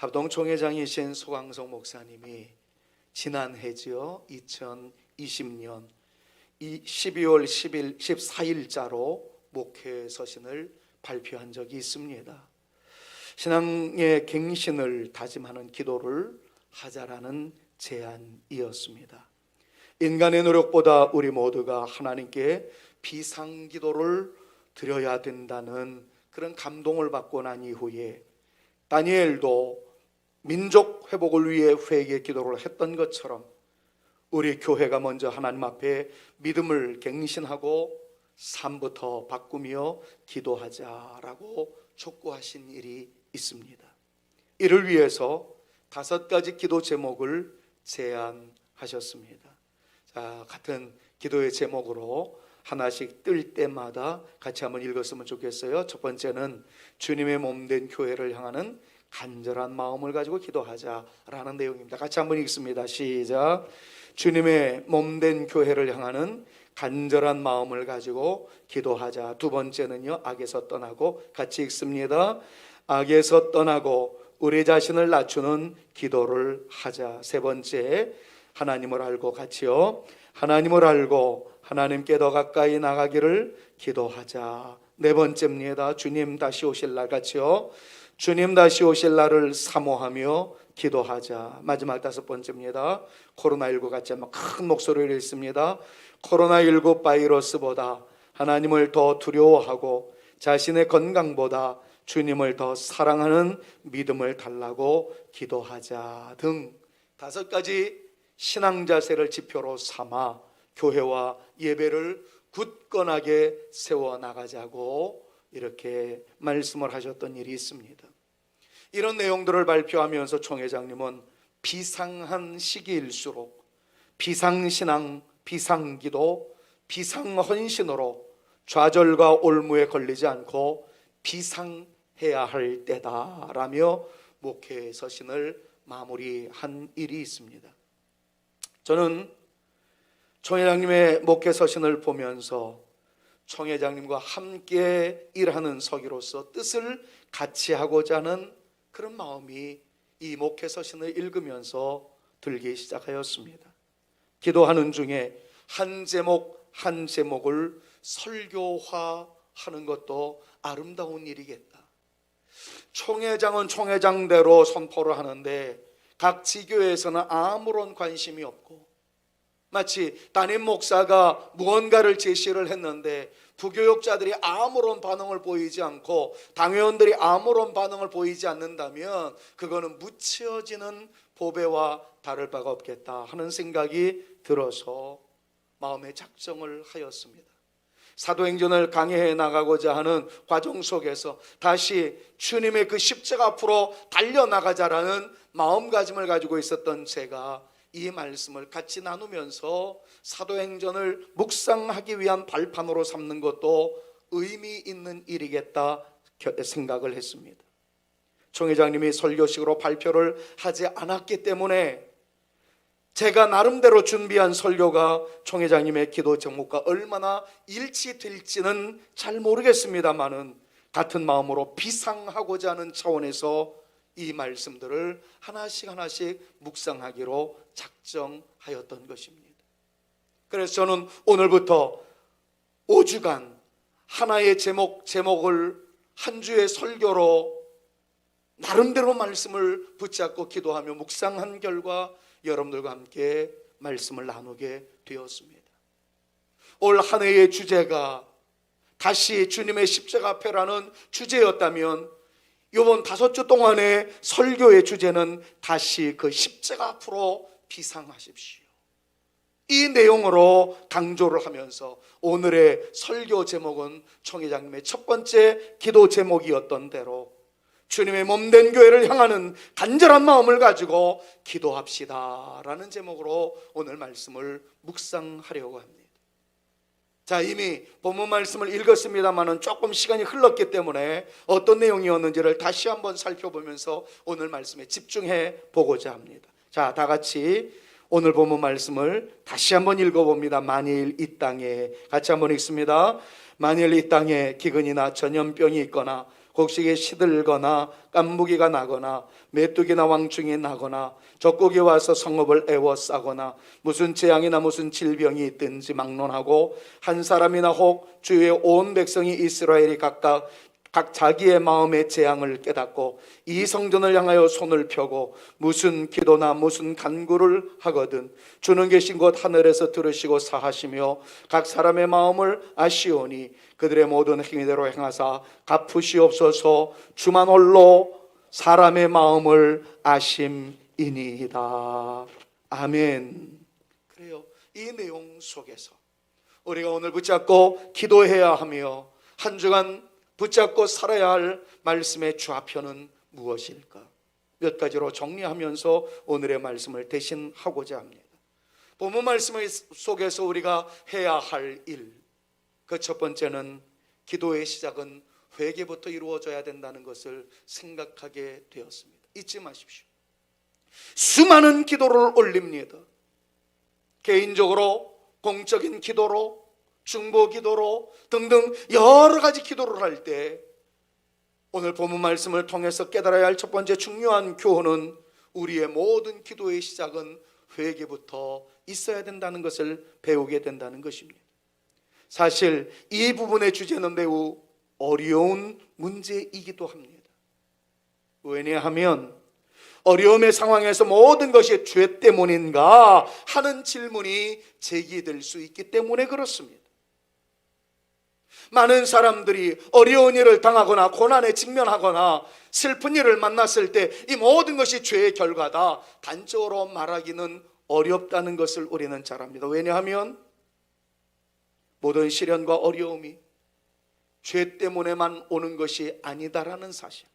합동총회장이신 소강석 목사님이 지난해죠, 2020년 12월 14일자로 목회 서신을 발표한 적이 있습니다. 신앙의 갱신을 다짐하는 기도를 하자라는 제안이었습니다. 인간의 노력보다 우리 모두가 하나님께 비상기도를 드려야 된다는 그런 감동을 받고 난 이후에 다니엘도 민족 회복을 위해 회개 기도를 했던 것처럼 우리 교회가 먼저 하나님 앞에 믿음을 갱신하고 삶부터 바꾸며 기도하자라고 촉구하신 일이 있습니다. 이를 위해서 5가지 기도 제목을 제안하셨습니다. 자, 같은 기도의 제목으로 하나씩 뜰 때마다 같이 한번 읽었으면 좋겠어요. 첫 번째는 주님의 몸된 교회를 향하는 간절한 마음을 가지고 기도하자라는 내용입니다. 같이 한번 읽습니다. 시작. 주님의 몸된 교회를 향하는 간절한 마음을 가지고 기도하자. 두 번째는요, 악에서 떠나고, 같이 읽습니다. 악에서 떠나고 우리 자신을 낮추는 기도를 하자. 세 번째, 하나님을 알고, 같이요, 하나님을 알고 하나님께 더 가까이 나가기를 기도하자. 네 번째입니다. 주님 다시 오실 날, 같이요, 주님 다시 오실 날을 사모하며 기도하자. 마지막 5번째입니다. 코로나19 같이 한번 큰 목소리를 읽습니다. 코로나19 바이러스보다 하나님을 더 두려워하고 자신의 건강보다 주님을 더 사랑하는 믿음을 달라고 기도하자 등 5가지 신앙 자세를 지표로 삼아 교회와 예배를 굳건하게 세워나가자고 이렇게 말씀을 하셨던 일이 있습니다. 이런 내용들을 발표하면서 총회장님은 비상한 시기일수록 비상신앙, 비상기도, 비상헌신으로 좌절과 올무에 걸리지 않고 비상해야 할 때다라며 목회 서신을 마무리한 일이 있습니다. 저는 총회장님의 목회 서신을 보면서 총회장님과 함께 일하는 서기로서 뜻을 같이 하고자 하는 그런 마음이 이 목회 서신을 읽으면서 들기 시작하였습니다. 기도하는 중에 한 제목 한 제목을 설교화하는 것도 아름다운 일이겠다. 총회장은 총회장대로 선포를 하는데 각 지교회에서는 아무런 관심이 없고, 마치 담임 목사가 무언가를 제시를 했는데 부교육자들이 아무런 반응을 보이지 않고 당회원들이 아무런 반응을 보이지 않는다면 그거는 묻혀지는 보배와 다를 바가 없겠다 하는 생각이 들어서 마음의 작정을 하였습니다. 사도행전을 강해해 나가고자 하는 과정 속에서 다시 주님의 그 십자가 앞으로 달려나가자라는 마음가짐을 가지고 있었던 제가 이 말씀을 같이 나누면서 사도행전을 묵상하기 위한 발판으로 삼는 것도 의미 있는 일이겠다 생각을 했습니다. 총회장님이 설교식으로 발표를 하지 않았기 때문에 제가 나름대로 준비한 설교가 총회장님의 기도 제목과 얼마나 일치될지는 잘 모르겠습니다만은 같은 마음으로 비상하고자 하는 차원에서 이 말씀들을 하나씩 묵상하기로 작정하였던 것입니다. 그래서 저는 오늘부터 5주간 하나의 제목을 한 주의 설교로 나름대로 말씀을 붙잡고 기도하며 묵상한 결과 여러분들과 함께 말씀을 나누게 되었습니다. 올 한 해의 주제가 다시 주님의 십자가 앞에라는 주제였다면 이번 5주 동안의 설교의 주제는 다시 그 십자가 앞으로 비상하십시오. 이 내용으로 강조를 하면서 오늘의 설교 제목은 총회장님의 첫 번째 기도 제목이었던 대로 주님의 몸된 교회를 향하는 간절한 마음을 가지고 기도합시다 라는 제목으로 오늘 말씀을 묵상하려고 합니다. 자, 이미 본문 말씀을 읽었습니다만은 조금 시간이 흘렀기 때문에 어떤 내용이었는지를 다시 한번 살펴보면서 오늘 말씀에 집중해 보고자 합니다. 자, 다 같이 오늘 본문 말씀을 다시 한번 읽어봅니다. 만일 이 땅에, 같이 한번 읽습니다. 만일 이 땅에 기근이나 전염병이 있거나 혹시 이게 시들거나 깐부기가 나거나 메뚜기나 왕충이 나거나 적국이 와서 성읍을 에워싸거나 무슨 재앙이나 무슨 질병이 있든지 막론하고 한 사람이나 혹 주의 온 백성이 이스라엘이 각각 자기의 마음의 재앙을 깨닫고 이 성전을 향하여 손을 펴고 무슨 기도나 무슨 간구를 하거든 주는 계신 곳 하늘에서 들으시고 사하시며 각 사람의 마음을 아시오니 그들의 모든 행위대로 행하사 갚으시옵소서. 주만 홀로 사람의 마음을 아심이니이다. 아멘. 그래요. 이 내용 속에서 우리가 오늘 붙잡고 기도해야 하며 한 주간 붙잡고 살아야 할 말씀의 좌표는 무엇일까? 몇 가지로 정리하면서 오늘의 말씀을 대신하고자 합니다. 본문 말씀 속에서 우리가 해야 할 일, 그 첫 번째는 기도의 시작은 회개부터 이루어져야 된다는 것을 생각하게 되었습니다. 잊지 마십시오. 수많은 기도를 올립니다. 개인적으로, 공적인 기도로, 중보 기도로 등등 여러 가지 기도를 할 때 오늘 본문 말씀을 통해서 깨달아야 할 첫 번째 중요한 교훈은 우리의 모든 기도의 시작은 회개부터 있어야 된다는 것을 배우게 된다는 것입니다. 사실 이 부분의 주제는 매우 어려운 문제이기도 합니다. 왜냐하면 어려움의 상황에서 모든 것이 죄 때문인가 하는 질문이 제기될 수 있기 때문에 그렇습니다. 많은 사람들이 어려운 일을 당하거나 고난에 직면하거나 슬픈 일을 만났을 때 이 모든 것이 죄의 결과다 단적으로 말하기는 어렵다는 것을 우리는 잘 압니다. 왜냐하면 모든 시련과 어려움이 죄 때문에만 오는 것이 아니다라는 사실,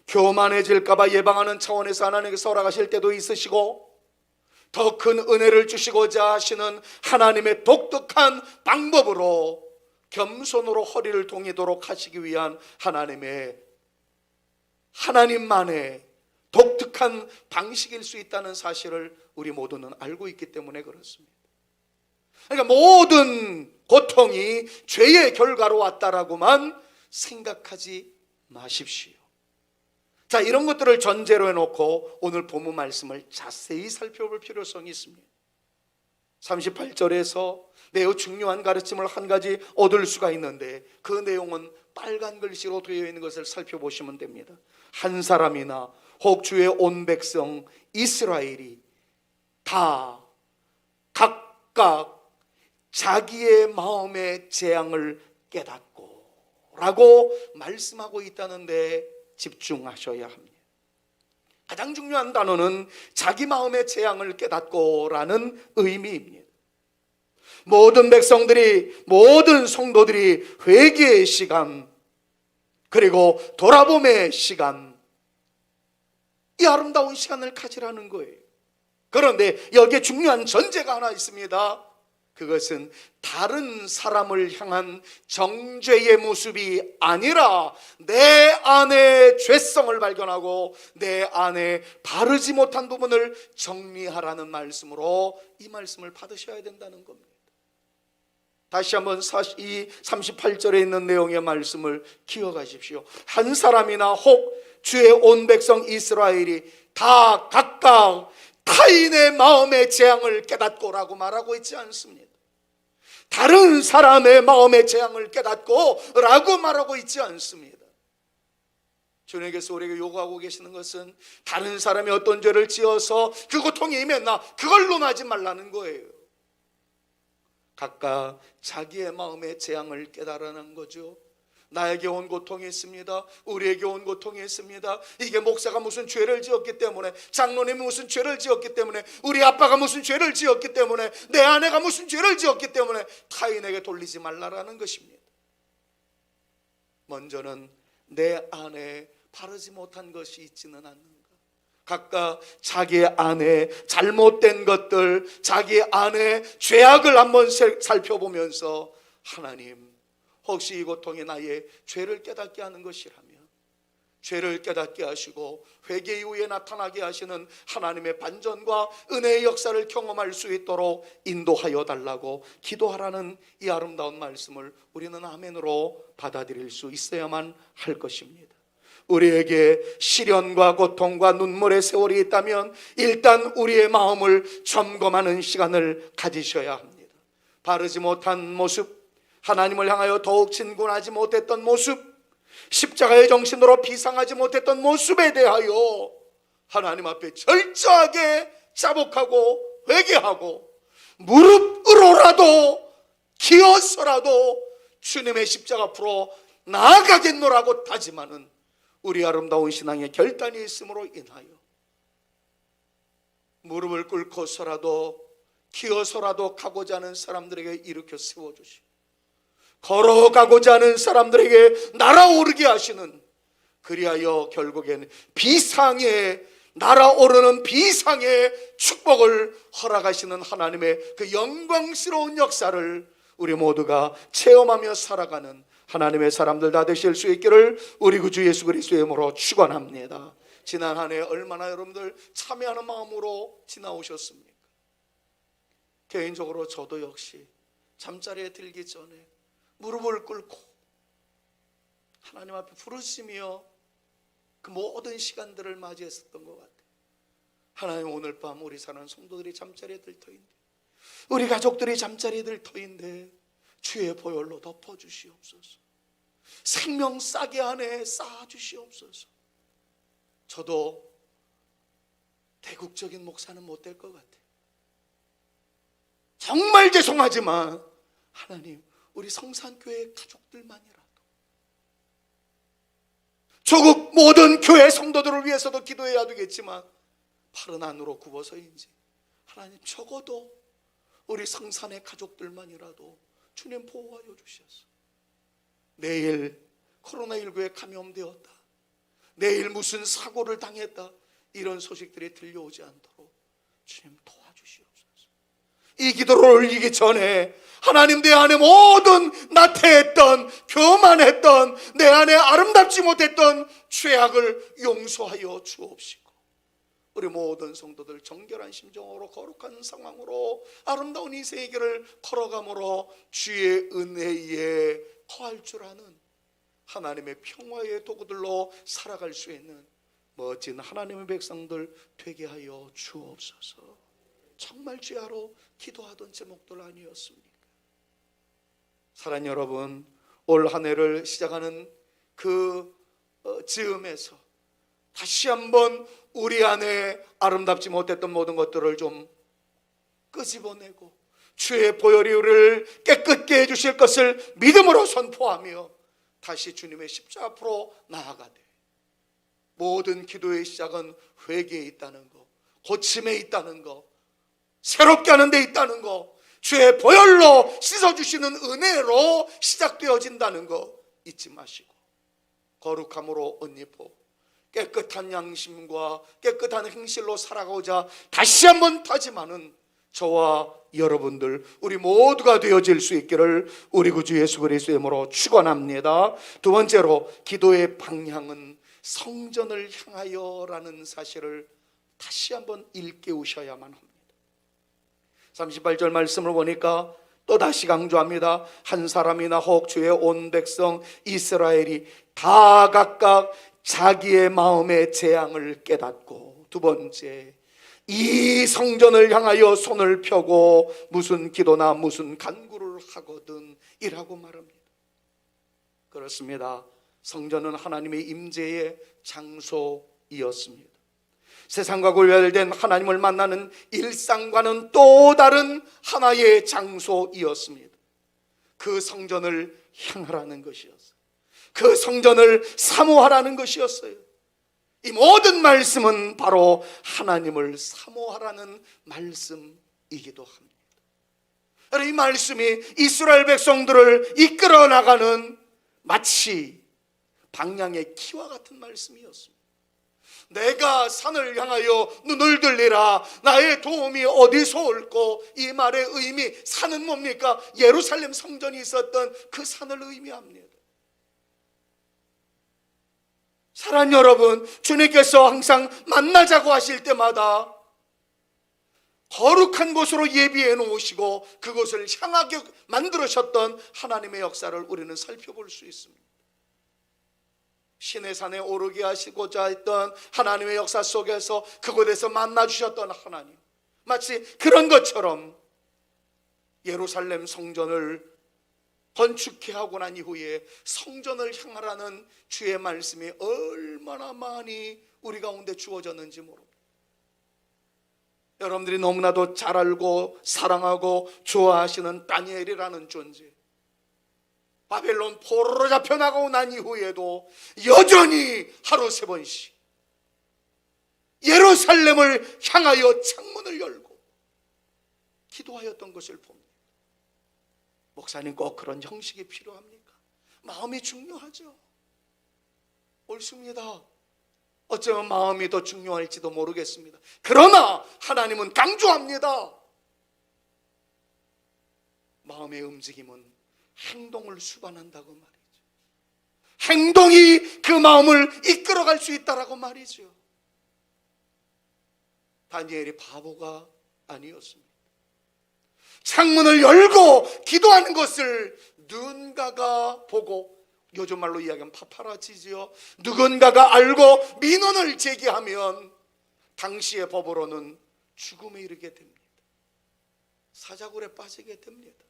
교만해질까 봐 예방하는 차원에서 하나님께서 허락하실 때도 있으시고 더 큰 은혜를 주시고자 하시는 하나님의 독특한 방법으로 겸손으로 허리를 동이도록 하시기 위한 하나님만의 독특한 방식일 수 있다는 사실을 우리 모두는 알고 있기 때문에 그렇습니다. 그러니까 모든 고통이 죄의 결과로 왔다라고만 생각하지 마십시오. 자, 이런 것들을 전제로 해놓고 오늘 본문 말씀을 자세히 살펴볼 필요성이 있습니다. 38절에서 매우 중요한 가르침을 한 가지 얻을 수가 있는데 그 내용은 빨간 글씨로 되어 있는 것을 살펴보시면 됩니다. 한 사람이나 혹 주의 온 백성 이스라엘이 다 각각 자기의 마음의 재앙을 깨닫고 라고 말씀하고 있다는데 집중하셔야 합니다. 가장 중요한 단어는 자기 마음의 재앙을 깨닫고 라는 의미입니다. 모든 백성들이, 모든 성도들이 회개의 시간, 그리고 돌아봄의 시간, 이 아름다운 시간을 가지라는 거예요. 그런데 여기에 중요한 전제가 하나 있습니다. 그것은 다른 사람을 향한 정죄의 모습이 아니라 내 안에 죄성을 발견하고 내 안에 바르지 못한 부분을 정리하라는 말씀으로 이 말씀을 받으셔야 된다는 겁니다. 다시 한번 이 38절에 있는 내용의 말씀을 기억하십시오. 한 사람이나 혹 주의 온 백성 이스라엘이 다 각각 타인의 마음의 재앙을 깨닫고라고 말하고 있지 않습니다. 다른 사람의 마음의 재앙을 깨닫고 라고 말하고 있지 않습니다. 주님께서 우리에게 요구하고 계시는 것은 다른 사람이 어떤 죄를 지어서 그 고통이 임했나 그걸 논하지 말라는 거예요. 각각 자기의 마음의 재앙을 깨달아낸 거죠. 나에게 온 고통이 있습니다. 우리에게 온 고통이 있습니다. 이게 목사가 무슨 죄를 지었기 때문에, 장로님이 무슨 죄를 지었기 때문에, 우리 아빠가 무슨 죄를 지었기 때문에, 내 아내가 무슨 죄를 지었기 때문에 타인에게 돌리지 말라라는 것입니다. 먼저는 내 안에 바르지 못한 것이 있지는 않는가, 각각 자기 안에 잘못된 것들, 자기 안에 죄악을 한번 살펴보면서 하나님, 혹시 이 고통이 나의 죄를 깨닫게 하는 것이라면 죄를 깨닫게 하시고 회개 이후에 나타나게 하시는 하나님의 반전과 은혜의 역사를 경험할 수 있도록 인도하여 달라고 기도하라는 이 아름다운 말씀을 우리는 아멘으로 받아들일 수 있어야만 할 것입니다. 우리에게 시련과 고통과 눈물의 세월이 있다면 일단 우리의 마음을 점검하는 시간을 가지셔야 합니다. 바르지 못한 모습, 하나님을 향하여 더욱 진군하지 못했던 모습, 십자가의 정신으로 비상하지 못했던 모습에 대하여 하나님 앞에 철저하게 자복하고 회개하고 무릎으로라도 기어서라도 주님의 십자가 앞으로 나아가겠노라고 다짐하는 우리 아름다운 신앙의 결단이 있음으로 인하여 무릎을 꿇고서라도 기어서라도 가고자 하는 사람들에게 일으켜 세워주시고 걸어가고자 하는 사람들에게 날아오르게 하시는, 그리하여 결국엔 비상의, 날아오르는 비상의 축복을 허락하시는 하나님의 그 영광스러운 역사를 우리 모두가 체험하며 살아가는 하나님의 사람들 다 되실 수 있기를 우리 구주 예수 그리스도의 이름으로 축원합니다. 지난 한 해 얼마나 여러분들 참여하는 마음으로 지나오셨습니까? 개인적으로 저도 역시 잠자리에 들기 전에 무릎을 꿇고 하나님 앞에 부르시며 그 모든 시간들을 맞이했었던 것 같아요. 하나님, 오늘 밤 우리 사는 성도들이 잠자리에 들 터인데, 우리 가족들이 잠자리에 들 터인데 주의 보혈로 덮어주시옵소서. 생명싸게 안에 쌓아주시옵소서. 저도 대국적인 목사는 못 될 것 같아요. 정말 죄송하지만 하나님, 우리 성산교회 가족들만이라도, 조국 모든 교회 성도들을 위해서도 기도해야 되겠지만 팔은 안으로 굽어서인지 하나님, 적어도 우리 성산의 가족들만이라도 주님 보호하여 주셔서 내일 코로나19에 감염되었다, 내일 무슨 사고를 당했다, 이런 소식들이 들려오지 않도록 주님 도와주시옵소서. 이 기도를 올리기 전에 하나님, 내 안에 모든 나태했던, 교만했던, 내 안에 아름답지 못했던 죄악을 용서하여 주옵시고, 우리 모든 성도들 정결한 심정으로 거룩한 상황으로 아름다운 이 세계를 걸어감으로 주의 은혜에 거할 줄 아는 하나님의 평화의 도구들로 살아갈 수 있는 멋진 하나님의 백성들 되게 하여 주옵소서. 정말 주야로 기도하던 제목들 아니었습니까? 사랑하는 여러분, 올 한 해를 시작하는 그 즈음에서 다시 한번 우리 안에 아름답지 못했던 모든 것들을 좀 끄집어내고 주의 보혈이 우리를 깨끗게 해주실 것을 믿음으로 선포하며 다시 주님의 십자가 앞으로 나아가되, 모든 기도의 시작은 회개에 있다는 거, 고침에 있다는 거, 새롭게 하는 데 있다는 거, 주의 보혈로 씻어주시는 은혜로 시작되어진다는 거 잊지 마시고, 거룩함으로 옷 입고 깨끗한 양심과 깨끗한 행실로 살아가고자 다시 한번 다짐하는 저와 여러분들, 우리 모두가 되어질 수 있기를 우리 구주 예수 그리스도의 이름으로 축원합니다. 두 번째로, 기도의 방향은 성전을 향하여라는 사실을 다시 한번 일깨우셔야만 합니다. 38절 말씀을 보니까 또 다시 강조합니다. 한 사람이나 혹 주의 온 백성 이스라엘이 다 각각 자기의 마음의 재앙을 깨닫고, 두 번째, 이 성전을 향하여 손을 펴고 무슨 기도나 무슨 간구를 하거든 이라고 말합니다. 그렇습니다. 성전은 하나님의 임재의 장소이었습니다. 세상과 구별된 하나님을 만나는 일상과는 또 다른 하나의 장소이었습니다. 그 성전을 향하라는 것이었어요. 그 성전을 사모하라는 것이었어요. 이 모든 말씀은 바로 하나님을 사모하라는 말씀이기도 합니다. 이 말씀이 이스라엘 백성들을 이끌어 나가는 마치 방향의 키와 같은 말씀이었습니다. 내가 산을 향하여 눈을 들리라, 나의 도움이 어디서 올고, 이 말의 의미, 산은 뭡니까? 예루살렘 성전이 있었던 그 산을 의미합니다. 사랑하는 여러분, 주님께서 항상 만나자고 하실 때마다 거룩한 곳으로 예비해 놓으시고 그곳을 향하게 만들으셨던 하나님의 역사를 우리는 살펴볼 수 있습니다. 시내산에 오르게 하시고자 했던 하나님의 역사 속에서 그곳에서 만나주셨던 하나님, 마치 그런 것처럼 예루살렘 성전을 건축해 하고 난 이후에 성전을 향하라는 주의 말씀이 얼마나 많이 우리 가운데 주어졌는지 모릅니다. 여러분들이 너무나도 잘 알고 사랑하고 좋아하시는 다니엘이라는 존재, 바벨론 포로로 잡혀나가고 난 이후에도 여전히 하루 3번씩 예루살렘을 향하여 창문을 열고 기도하였던 것을 봅니다. 목사님, 꼭 그런 형식이 필요합니까? 마음이 중요하죠. 옳습니다. 어쩌면 마음이 더 중요할지도 모르겠습니다. 그러나 하나님은 강조합니다. 마음의 움직임은 행동을 수반한다고 말이죠. 행동이 그 마음을 이끌어갈 수 있다라고 말이죠. 다니엘이 바보가 아니었습니다. 창문을 열고 기도하는 것을 누군가가 보고, 요즘 말로 이야기하면 파파라치지요. 누군가가 알고 민원을 제기하면 당시의 법으로는 죽음에 이르게 됩니다. 사자굴에 빠지게 됩니다.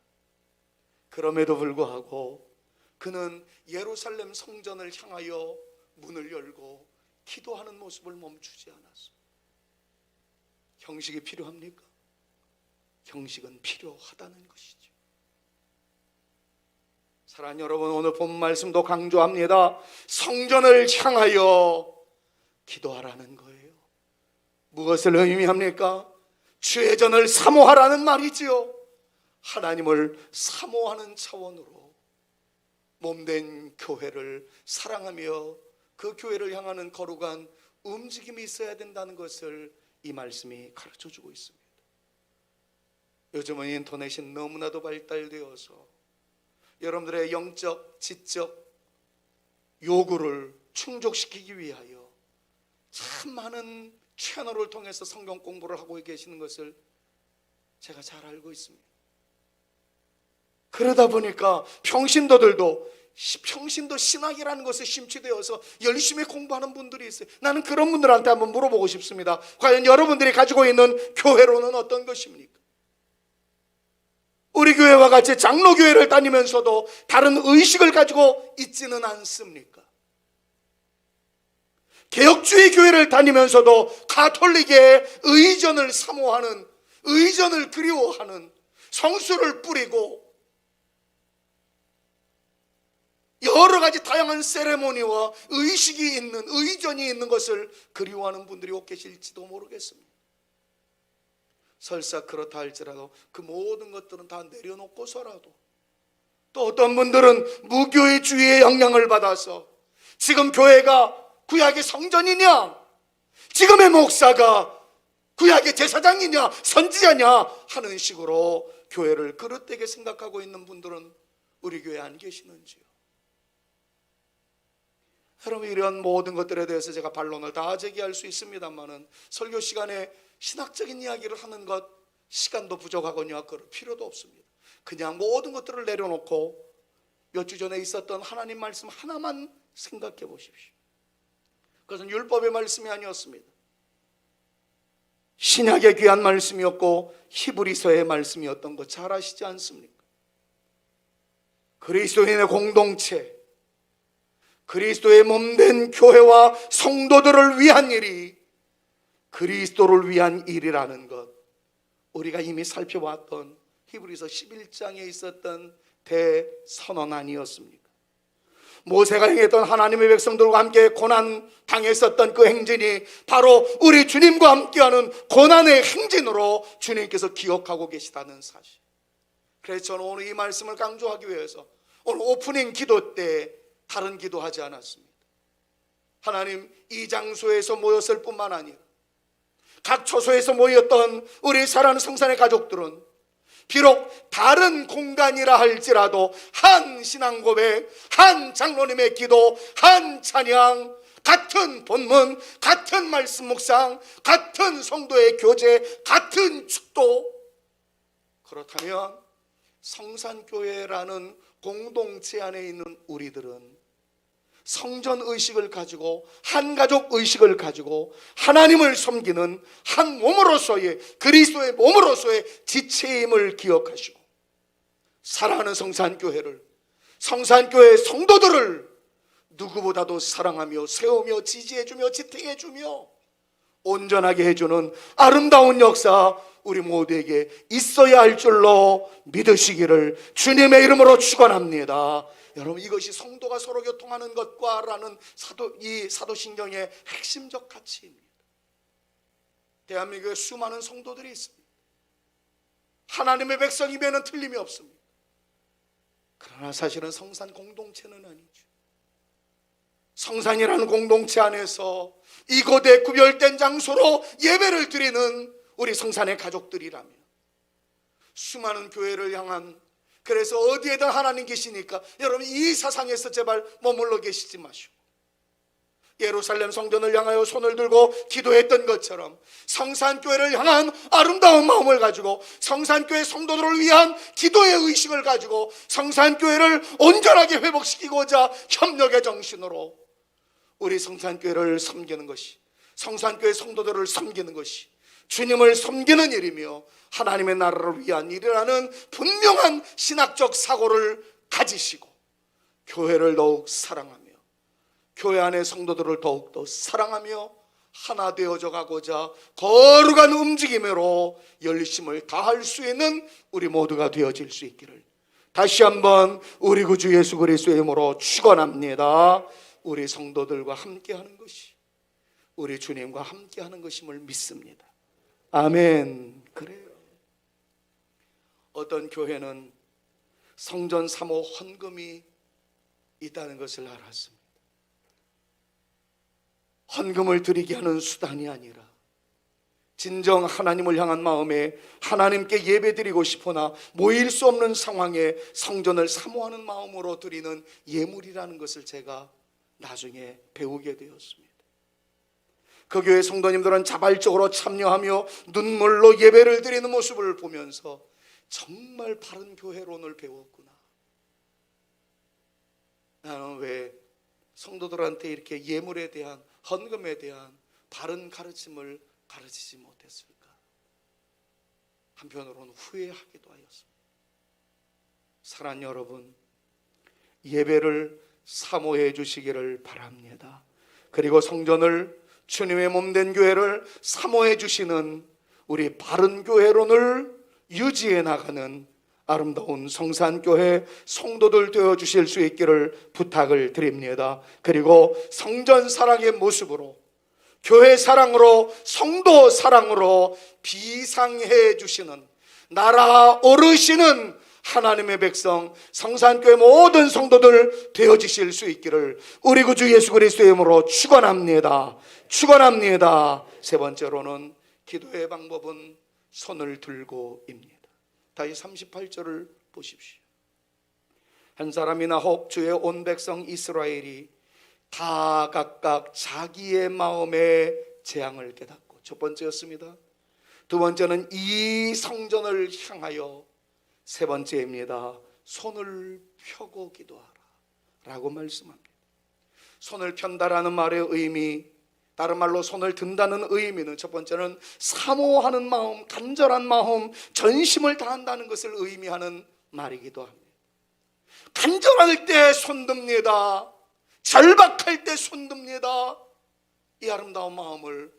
그럼에도 불구하고 그는 예루살렘 성전을 향하여 문을 열고 기도하는 모습을 멈추지 않았습니다. 형식이 필요합니까? 형식은 필요하다는 것이죠. 사랑하는 여러분, 오늘 본 말씀도 강조합니다. 성전을 향하여 기도하라는 거예요. 무엇을 의미합니까? 주의 전을 사모하라는 말이지요. 하나님을 사모하는 차원으로 몸된 교회를 사랑하며 그 교회를 향하는 거룩한 움직임이 있어야 된다는 것을 이 말씀이 가르쳐주고 있습니다. 요즘은 인터넷이 너무나도 발달되어서 여러분들의 영적, 지적 요구를 충족시키기 위하여 참 많은 채널을 통해서 성경 공부를 하고 계시는 것을 제가 잘 알고 있습니다. 그러다 보니까 평신도들도 신학이라는 것에 심취되어서 열심히 공부하는 분들이 있어요. 나는 그런 분들한테 한번 물어보고 싶습니다. 과연 여러분들이 가지고 있는 교회로는 어떤 것입니까? 우리 교회와 같이 장로교회를 다니면서도 다른 의식을 가지고 있지는 않습니까? 개혁주의 교회를 다니면서도 가톨릭의 의전을 사모하는, 의전을 그리워하는, 성수를 뿌리고 여러 가지 다양한 세레모니와 의식이 있는, 의전이 있는 것을 그리워하는 분들이 꼭 계실지도 모르겠습니다. 설사 그렇다 할지라도 그 모든 것들은 다 내려놓고서라도, 또 어떤 분들은 무교회주의의 영향을 받아서 지금 교회가 구약의 성전이냐, 지금의 목사가 구약의 제사장이냐, 선지자냐 하는 식으로 교회를 그릇되게 생각하고 있는 분들은 우리 교회에 안 계시는지요? 여러분, 이런 모든 것들에 대해서 제가 반론을 다 제기할 수 있습니다만은 설교 시간에 신학적인 이야기를 하는 것 시간도 부족하거든요. 그럴 필요도 없습니다. 그냥 모든 것들을 내려놓고 몇 주 전에 있었던 하나님 말씀 하나만 생각해 보십시오. 그것은 율법의 말씀이 아니었습니다. 신약의 귀한 말씀이었고 히브리서의 말씀이었던 거 잘 아시지 않습니까? 그리스도인의 공동체, 그리스도의 몸된 교회와 성도들을 위한 일이 그리스도를 위한 일이라는 것, 우리가 이미 살펴봤던 히브리서 11장에 있었던 대선언 아니었습니까? 모세가 행했던 하나님의 백성들과 함께 고난 당했었던 그 행진이 바로 우리 주님과 함께하는 고난의 행진으로 주님께서 기억하고 계시다는 사실. 그래서 저는 오늘 이 말씀을 강조하기 위해서 오늘 오프닝 기도 때 다른 기도하지 않았습니다. 하나님, 이 장소에서 모였을 뿐만 아니라 각 처소에서 모였던 우리 사랑하는 성산의 가족들은 비록 다른 공간이라 할지라도 한 신앙 고백, 한 장로님의 기도, 한 찬양, 같은 본문, 같은 말씀 묵상, 같은 성도의 교제, 같은 축도. 그렇다면 성산교회라는 공동체 안에 있는 우리들은 성전 의식을 가지고, 한 가족 의식을 가지고 하나님을 섬기는 한 몸으로서의, 그리스도의 몸으로서의 지체임을 기억하시고, 사랑하는 성산교회를, 성산교회 성도들을 누구보다도 사랑하며 세우며 지지해주며 지탱해주며 온전하게 해주는 아름다운 역사, 우리 모두에게 있어야 할 줄로 믿으시기를 주님의 이름으로 축원합니다. 여러분, 이것이 성도가 서로 교통하는 것과 라는 이 사도신경의 핵심적 가치입니다. 대한민국에 수많은 성도들이 있습니다. 하나님의 백성이면 틀림이 없습니다. 그러나 사실은 성산 공동체는 아니죠. 성산이라는 공동체 안에서 이곳에 구별된 장소로 예배를 드리는 우리 성산의 가족들이라면, 수많은 교회를 향한, 그래서 어디에든 하나님 계시니까 여러분 이 사상에서 제발 머물러 계시지 마시고, 예루살렘 성전을 향하여 손을 들고 기도했던 것처럼 성산교회를 향한 아름다운 마음을 가지고, 성산교회 성도들을 위한 기도의 의식을 가지고 성산교회를 온전하게 회복시키고자 협력의 정신으로 우리 성산교회를 섬기는 것이, 성산교회 성도들을 섬기는 것이 주님을 섬기는 일이며 하나님의 나라를 위한 일이라는 분명한 신학적 사고를 가지시고, 교회를 더욱 사랑하며 교회 안의 성도들을 더욱더 사랑하며 하나 되어져 가고자 거룩한 움직임으로 열심을 다할 수 있는 우리 모두가 되어질 수 있기를 다시 한번 우리 구주 예수 그리스도의 이름으로 축원합니다. 우리 성도들과 함께하는 것이 우리 주님과 함께하는 것임을 믿습니다. 아멘. 그래요. 어떤 교회는 성전 사모 헌금이 있다는 것을 알았습니다. 헌금을 드리게 하는 수단이 아니라 진정 하나님을 향한 마음에 하나님께 예배드리고 싶으나 모일 수 없는 상황에 성전을 사모하는 마음으로 드리는 예물이라는 것을 제가 나중에 배우게 되었습니다. 그 교회 성도님들은 자발적으로 참여하며 눈물로 예배를 드리는 모습을 보면서 정말 바른 교회론을 배웠구나. 나는 왜 성도들한테 이렇게 예물에 대한, 헌금에 대한 바른 가르침을 가르치지 못했을까? 한편으로는 후회하기도 하였습니다. 사랑하는 여러분, 예배를 사모해 주시기를 바랍니다. 그리고 성전을, 주님의 몸된 교회를 사모해 주시는 우리 바른 교회론을 유지해 나가는 아름다운 성산교회 성도들 되어 주실 수 있기를 부탁을 드립니다. 그리고 성전 사랑의 모습으로, 교회 사랑으로, 성도 사랑으로 비상해 주시는, 나라 오르시는 하나님의 백성 성산교회 모든 성도들 되어지실 수 있기를 우리 구주 예수 그리스도의 이름으로 축원합니다. 축원합니다. 세 번째로는 기도의 방법은 손을 들고입니다. 다시 38절을 보십시오. 한 사람이나 혹 주의 온 백성 이스라엘이 다 각각 자기의 마음의 재앙을 깨닫고, 첫 번째였습니다. 두 번째는 이 성전을 향하여, 세 번째입니다. 손을 펴고 기도하라 라고 말씀합니다. 손을 편다라는 말의 의미, 다른 말로 손을 든다는 의미는 첫 번째는 사모하는 마음, 간절한 마음, 전심을 다한다는 것을 의미하는 말이기도 합니다. 간절할 때 손듭니다. 절박할 때 손듭니다. 이 아름다운 마음을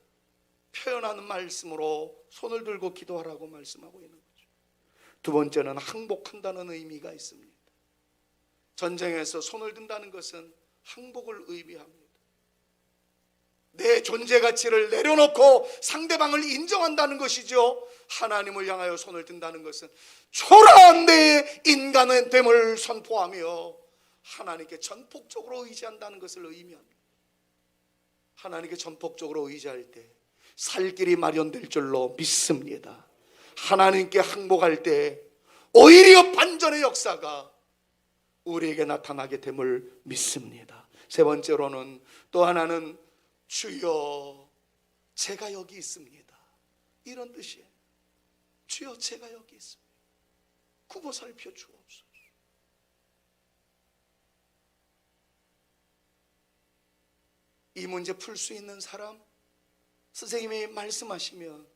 표현하는 말씀으로 손을 들고 기도하라고 말씀하고 있는 거죠. 두 번째는 항복한다는 의미가 있습니다. 전쟁에서 손을 든다는 것은 항복을 의미합니다. 내 존재 가치를 내려놓고 상대방을 인정한다는 것이죠. 하나님을 향하여 손을 든다는 것은 초라한 내 인간의 됨을 선포하며 하나님께 전폭적으로 의지한다는 것을 의미합니다. 하나님께 전폭적으로 의지할 때 살 길이 마련될 줄로 믿습니다. 하나님께 항복할 때 오히려 반전의 역사가 우리에게 나타나게 됨을 믿습니다. 세 번째로는 또 하나는 주여 제가 여기 있습니다, 이런 뜻이에요. 주여 제가 여기 있습니다. 굽어 살펴 주옵소서. 이 문제 풀 수 있는 사람, 선생님이 말씀하시면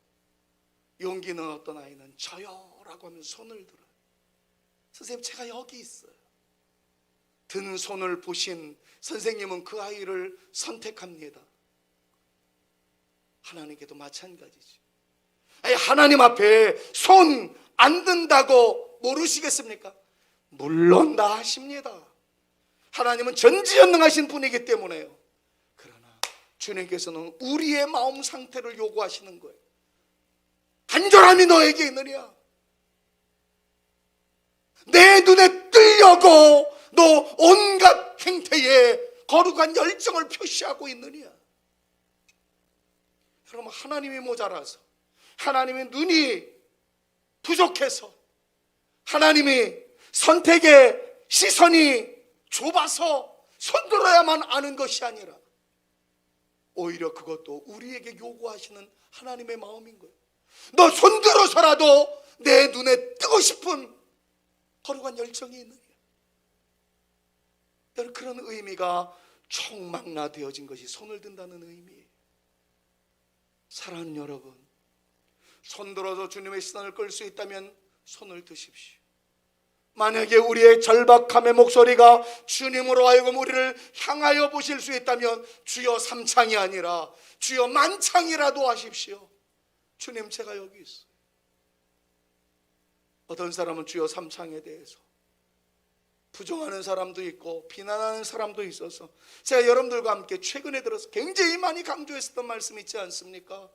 용기 있는 어떤 아이는 저요 라고 하면 손을 들어요. 선생님 제가 여기 있어요. 든 손을 보신 선생님은 그 아이를 선택합니다. 하나님께도 마찬가지지. 아니, 하나님 앞에 손 안 든다고 모르시겠습니까? 물론 다 하십니다. 하나님은 전지전능하신 분이기 때문에요. 그러나 주님께서는 우리의 마음 상태를 요구하시는 거예요. 간절함이 너에게 있느냐? 내 눈에 뜰려고 너 온갖 행태에 거룩한 열정을 표시하고 있느냐? 여러분, 하나님이 모자라서, 하나님의 눈이 부족해서, 하나님이 선택의 시선이 좁아서 손들어야만 아는 것이 아니라 오히려 그것도 우리에게 요구하시는 하나님의 마음인 거예요. 너 손들어서라도 내 눈에 뜨고 싶은 거룩한 열정이 있느냐? 여러분, 그런 의미가 총망라되어진 것이 손을 든다는 의미예요. 사랑하는 여러분, 손들어서 주님의 시선을 끌 수 있다면 손을 드십시오. 만약에 우리의 절박함의 목소리가 주님으로 하여금 우리를 향하여 보실 수 있다면 주여 삼창이 아니라 주여 만창이라도 하십시오. 주님 제가 여기 있어요. 어떤 사람은 주여 삼창에 대해서 부정하는 사람도 있고 비난하는 사람도 있어서 제가 여러분들과 함께 최근에 들어서 굉장히 많이 강조했었던 말씀 있지 않습니까?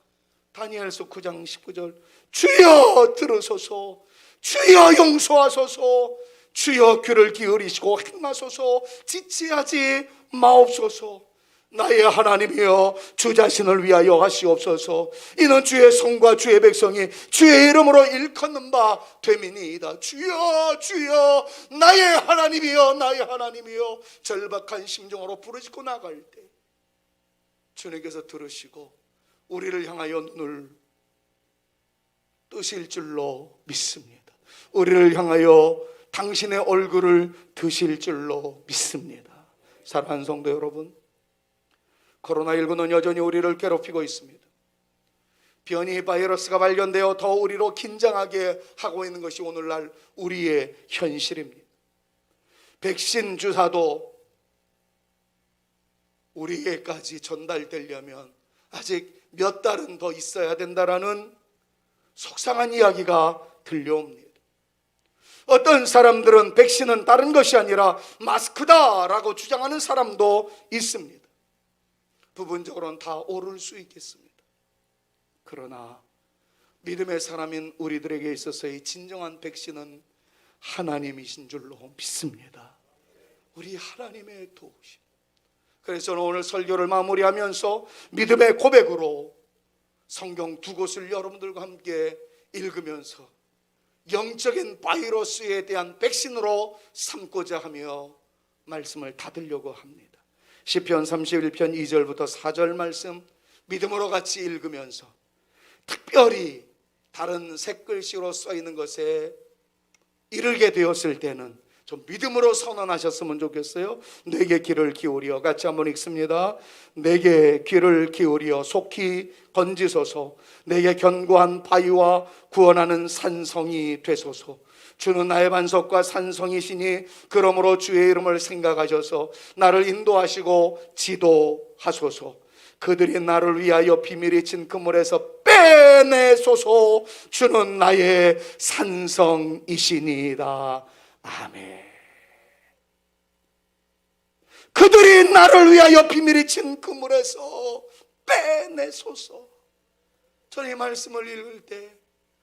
다니엘서 9장 19절, 주여 들으소서, 주여 용서하소서, 주여 귀를 기울이시고 행하소서, 지체하지 마옵소서. 나의 하나님이여 주 자신을 위하여 하시옵소서. 이는 주의 성과 주의 백성이 주의 이름으로 일컫는 바 됨이니이다. 주여 주여 나의 하나님이여 나의 하나님이여. 절박한 심정으로 부르짖고 나갈 때 주님께서 들으시고 우리를 향하여 눈을 뜨실 줄로 믿습니다. 우리를 향하여 당신의 얼굴을 드실 줄로 믿습니다. 사랑하는 성도 여러분, 코로나19는 여전히 우리를 괴롭히고 있습니다. 변이 바이러스가 발견되어 더 우리로 긴장하게 하고 있는 것이 오늘날 우리의 현실입니다. 백신 주사도 우리에게까지 전달되려면 아직 몇 달은 더 있어야 된다라는 속상한 이야기가 들려옵니다. 어떤 사람들은 백신은 다른 것이 아니라 마스크다라고 주장하는 사람도 있습니다. 부분적으로는 다 옳을 수 있겠습니다. 그러나 믿음의 사람인 우리들에게 있어서의 진정한 백신은 하나님이신 줄로 믿습니다. 우리 하나님의 도우심. 그래서 저는 오늘 설교를 마무리하면서 믿음의 고백으로 성경 두 곳을 여러분들과 함께 읽으면서 영적인 바이러스에 대한 백신으로 삼고자 하며 말씀을 닫으려고 합니다. 시편 31편 2절부터 4절 말씀 믿음으로 같이 읽으면서 특별히 다른 색글씨로 써 있는 것에 이르게 되었을 때는 좀 믿음으로 선언하셨으면 좋겠어요. 내게 귀를 기울여, 같이 한번 읽습니다. 내게 귀를 기울여 속히 건지소서. 내게 견고한 바위와 구원하는 산성이 되소서. 주는 나의 반석과 산성이시니 그러므로 주의 이름을 생각하셔서 나를 인도하시고 지도하소서. 그들이 나를 위하여 비밀이 친 그물에서 빼내소서. 주는 나의 산성이시니이다. 아멘. 그들이 나를 위하여 비밀이 친 그물에서 빼내소서. 저는 이 말씀을 읽을 때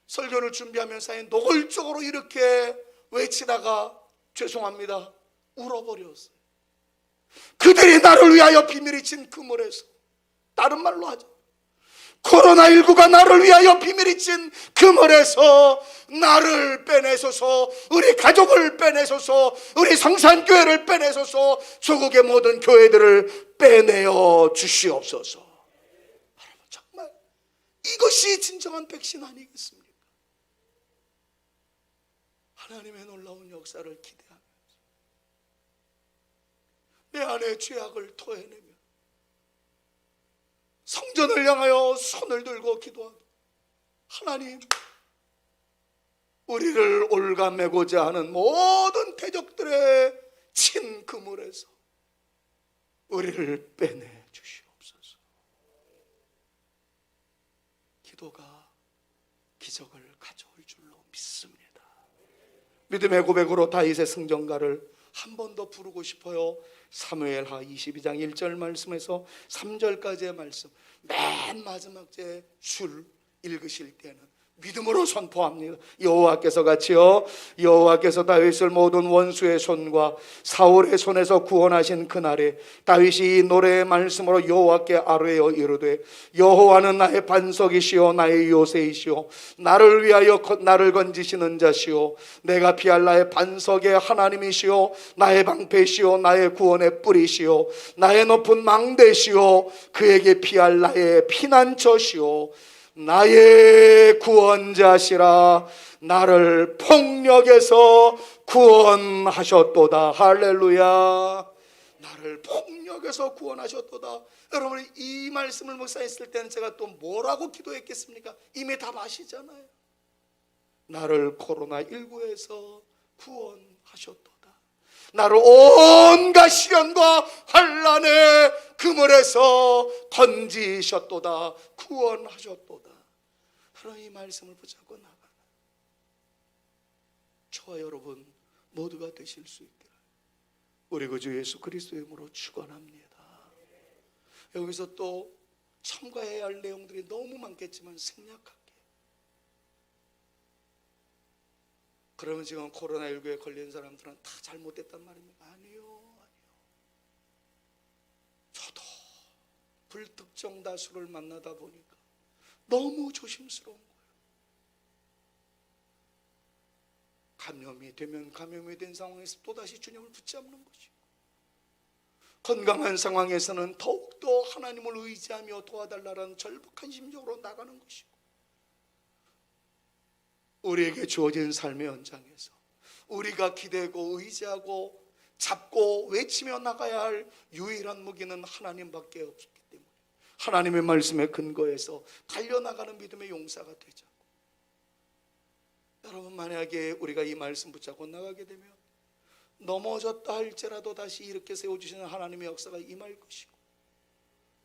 설교를 준비하면서 노골적으로 이렇게 외치다가 죄송합니다, 울어버렸어요. 그들이 나를 위하여 비밀이 친 그물에서, 다른 말로 하죠, 코로나19가 나를 위하여 비밀이 친 그물에서 나를 빼내소서, 우리 가족을 빼내소서, 우리 성산교회를 빼내소서, 조국의 모든 교회들을 빼내어 주시옵소서. 여러분, 정말 이것이 진정한 백신 아니겠습니까? 하나님의 놀라운 역사를 기대하면서 내 안의 죄악을 토해내며 성전을 향하여 손을 들고 기도하고, 하나님, 우리를 올가매고자 하는 모든 대적들의 친 그물에서 우리를 빼내 주시옵소서. 기도가 기적을 가져올 줄로 믿습니다. 믿음의 고백으로 다윗의 승전가를 한 번 더 부르고 싶어요. 사무엘하 22장 1절 말씀에서 3절까지의 말씀, 맨 마지막 줄 읽으실 때는 믿음으로 선포합니다. 여호와께서 같이요, 여호와께서 다윗을 모든 원수의 손과 사울의 손에서 구원하신 그날에 다윗이 이 노래의 말씀으로 여호와께 아뢰어 이르되, 여호와는 나의 반석이시오 나의 요새이시오 나를 위하여 나를 건지시는 자시오 내가 피할 나의 반석의 하나님이시오 나의 방패시오 나의 구원의 뿌리시오 나의 높은 망대시오 그에게 피할 나의 피난처시오 나의 구원자시라. 나를 폭력에서 구원하셨도다. 할렐루야. 나를 폭력에서 구원하셨도다. 여러분, 이 말씀을 묵상했을 때는 제가 또 뭐라고 기도했겠습니까? 이미 답 아시잖아요. 나를 코로나19에서 구원하셨도다. 나를 온갖 시련과 환난의 그물에서 건지셨도다. 구원하셨도다. 그런 이 말씀을 붙잡고 나가는 저와 여러분 모두가 되실 수 있기를 우리 구주 예수 그리스도의 이름으로 축원합니다. 여기서 또 첨가해야 할 내용들이 너무 많겠지만 생략할게요. 그러면 지금 코로나19에 걸린 사람들은 다 잘못됐단 말입니까? 아니요. 저도 불특정 다수를 만나다 보니까 너무 조심스러운 거예요. 감염이 되면 감염이 된 상황에서 또다시 주님을 붙잡는 것이고, 건강한 상황에서는 더욱더 하나님을 의지하며 도와달라는 절박한 심정으로 나가는 것이고, 우리에게 주어진 삶의 현장에서 우리가 기대고 의지하고 잡고 외치며 나가야 할 유일한 무기는 하나님밖에 없기 때문에 하나님의 말씀에 근거해서 달려나가는 믿음의 용사가 되자고. 여러분, 만약에 우리가 이 말씀 붙잡고 나가게 되면 넘어졌다 할지라도 다시 이렇게 세워주시는 하나님의 역사가 임할 것이고,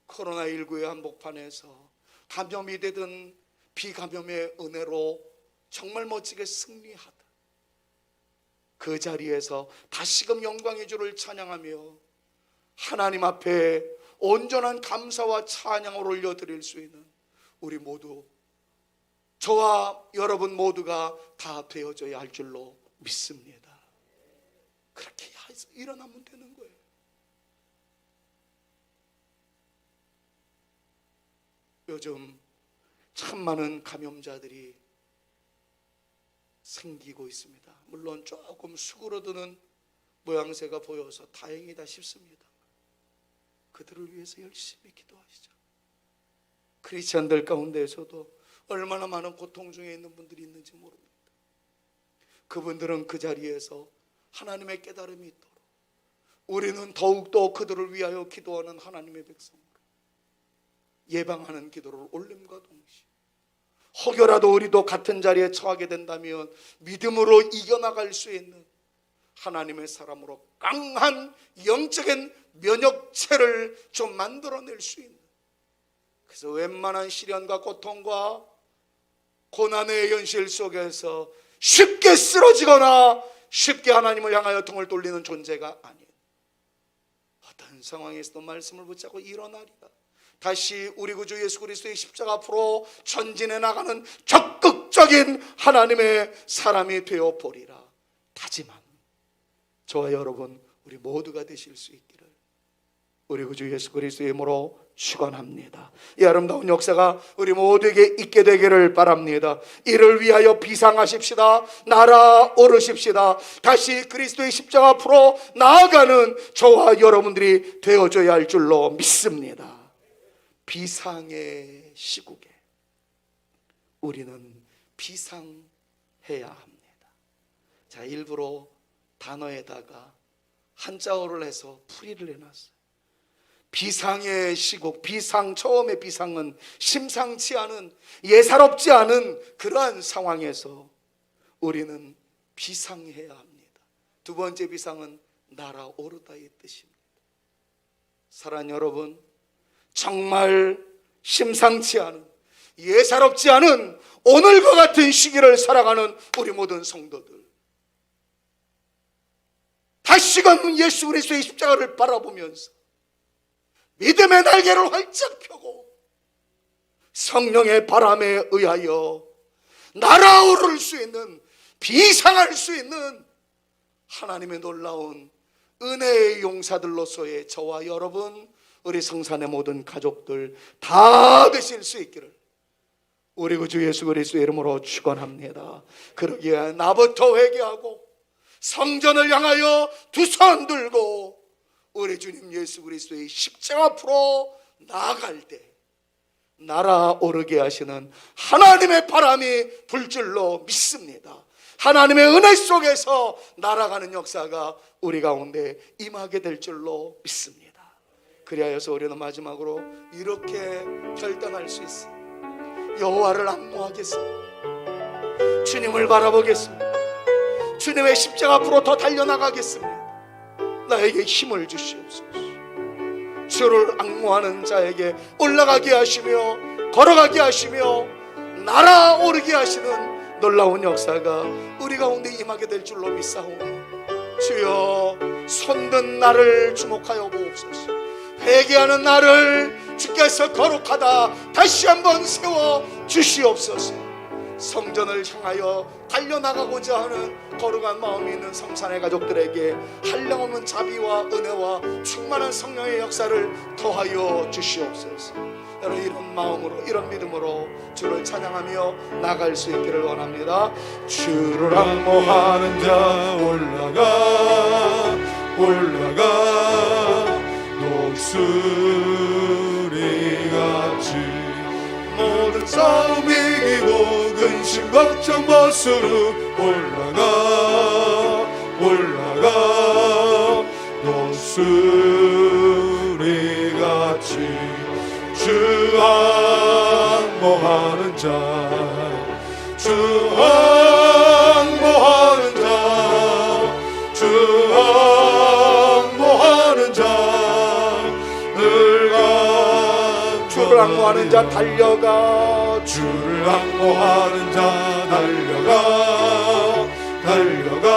코로나19의 한복판에서 감염이 되든 비감염의 은혜로 정말 멋지게 승리하다. 그 자리에서 다시금 영광의 주를 찬양하며 하나님 앞에 온전한 감사와 찬양을 올려드릴 수 있는 우리 모두, 저와 여러분 모두가 다 되어져야 할 줄로 믿습니다. 그렇게 해서 일어나면 되는 거예요. 요즘 참 많은 감염자들이 생기고 있습니다. 물론 조금 수그러드는 모양새가 보여서 다행이다 싶습니다. 그들을 위해서 열심히 기도하시죠. 크리스찬들 가운데에서도 얼마나 많은 고통 중에 있는 분들이 있는지 모릅니다. 그분들은 그 자리에서 하나님의 깨달음이 있도록 우리는 더욱더 그들을 위하여 기도하는 하나님의 백성으로 예방하는 기도를 올림과 동시에 혹여라도 우리도 같은 자리에 처하게 된다면 믿음으로 이겨나갈 수 있는 하나님의 사람으로 강한 영적인 면역체를 좀 만들어낼 수 있는, 그래서 웬만한 시련과 고통과 고난의 현실 속에서 쉽게 쓰러지거나 쉽게 하나님을 향하여 등을 돌리는 존재가 아닌, 어떤 상황에서도 말씀을 붙잡고 일어나리라. 다시 우리 구주 예수 그리스도의 십자가 앞으로 전진해 나가는 적극적인 하나님의 사람이 되어 보리라 다짐한 저와 여러분 우리 모두가 되실 수 있기를 우리 구주 예수 그리스도의 이름으로 축원합니다. 이 아름다운 역사가 우리 모두에게 있게 되기를 바랍니다. 이를 위하여 비상하십시다. 날아오르십시다. 다시 그리스도의 십자가 앞으로 나아가는 저와 여러분들이 되어줘야 할 줄로 믿습니다. 비상의 시국에 우리는 비상해야 합니다. 자, 일부러 단어에다가 한자어를 해서 풀이를 해놨어요. 비상의 시국, 처음의 비상은 심상치 않은, 예사롭지 않은 그러한 상황에서 우리는 비상해야 합니다. 두 번째 비상은 날아오르다의 뜻입니다. 사랑하는 여러분, 정말 심상치 않은, 예사롭지 않은 오늘과 같은 시기를 살아가는 우리 모든 성도들, 다시금 예수 그리스도의 십자가를 바라보면서 믿음의 날개를 활짝 펴고 성령의 바람에 의하여 날아오를 수 있는, 비상할 수 있는 하나님의 놀라운 은혜의 용사들로서의 저와 여러분, 우리 성산의 모든 가족들 다 되실 수 있기를 우리 구주 예수 그리스도의 이름으로 축원합니다. 그러기에 나부터 회개하고 성전을 향하여 두 손 들고 우리 주님 예수 그리스도의 십자가 앞으로 나아갈 때 날아오르게 하시는 하나님의 바람이 불 줄로 믿습니다. 하나님의 은혜 속에서 날아가는 역사가 우리 가운데 임하게 될 줄로 믿습니다. 그리하여서 우리는 마지막으로 이렇게 결단할 수 있습니다. 여호와를 앙모하겠습니다. 주님을 바라보겠습니다. 주님의 십자가 앞으로 더 달려나가겠습니다. 나에게 힘을 주시옵소서. 주를 앙모하는 자에게 올라가게 하시며 걸어가게 하시며 날아오르게 하시는 놀라운 역사가 우리 가운데 임하게 될 줄로 믿사오니 주여, 손든 나를 주목하여 보옵소서. 회개하는 나를 주께서 거룩하다 다시 한번 세워 주시옵소서. 성전을 향하여 달려나가고자 하는 거룩한 마음이 있는 성산의 가족들에게 한량없는 자비와 은혜와 충만한 성령의 역사를 더하여 주시옵소서. 여러분, 이런 마음으로, 이런 믿음으로 주를 찬양하며 나갈 수 있기를 원합니다. 주를 앙모하는 자 올라가 독수리같이 모든 싸움 이기고 근심 걱정 벗으러 올라가 독수리같이 주 앙모하는 자 주를 앙모하는 자 달려가, 주를 앙모하는 자 달려가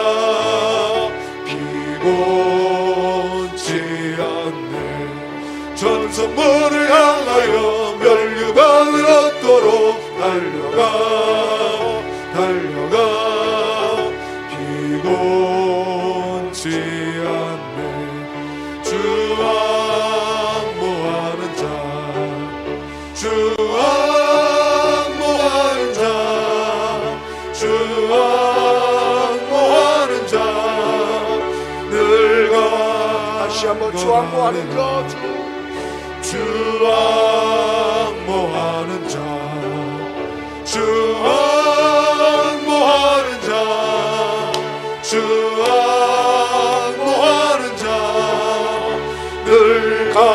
피곤치 않네. 전성문을 향하여 멸류관을 얻도록 달려가 피곤치 않네. 주 앙모하는 자 다시 한번 주 앙모하는 자, 주 앙모하는 자 늘 강건하리.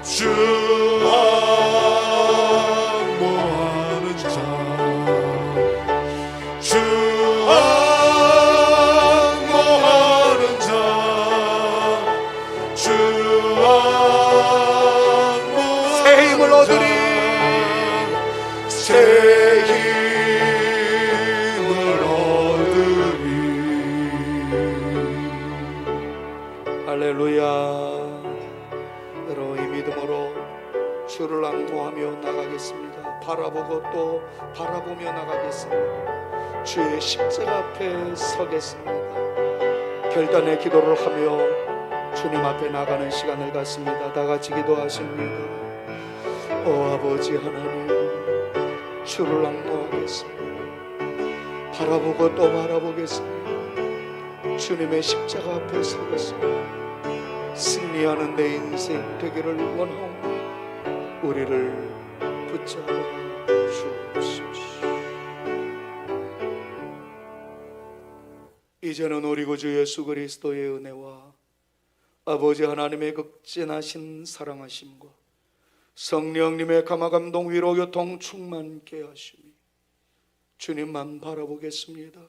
주 앙모하는 자 할렐루야. 여러분, 이 믿음으로 주를 앙모하며 나가겠습니다. 바라보고 또 바라보며 나가겠습니다. 주의 십자가 앞에 서겠습니다. 결단의 기도를 하며 주님 앞에 나가는 시간을 갖습니다. 다 같이 기도하십니다. 오 아버지 하나님, 주를 앙모하겠습니다. 바라보고 또 바라보겠습니다. 주님의 십자가 앞에 서겠습니다. 승리하는 내 인생 되기를 원하오니 우리를 붙잡아 주옵소서. 이제는 우리 구주 예수 그리스도의 은혜와 아버지 하나님의 극진하신 사랑하심과 성령님의 감화감동 위로 교통 충만케 하시니 주님만 바라보겠습니다.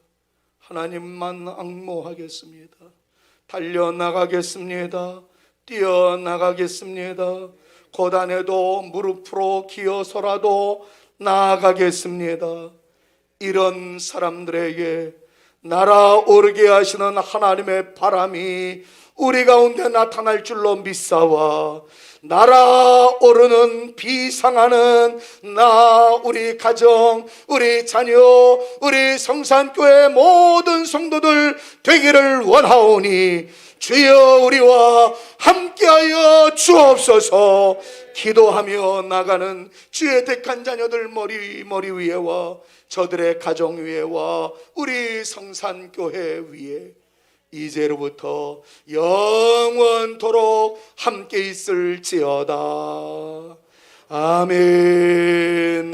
하나님만 앙모하겠습니다. 달려나가겠습니다. 뛰어나가겠습니다. 고단해도 무릎으로 기어서라도 나아가겠습니다. 이런 사람들에게 날아오르게 하시는 하나님의 바람이 우리 가운데 나타날 줄로 믿사와 날아오르는 비상하는 나, 우리 가정, 우리 자녀, 우리 성산교회 모든 성도들 되기를 원하오니 주여 우리와 함께하여 주옵소서. 기도하며 나가는 주의 택한 자녀들 머리 위에와 저들의 가정 위에와 우리 성산교회 위에 이제로부터 영원토록 함께 있을지어다. 아멘.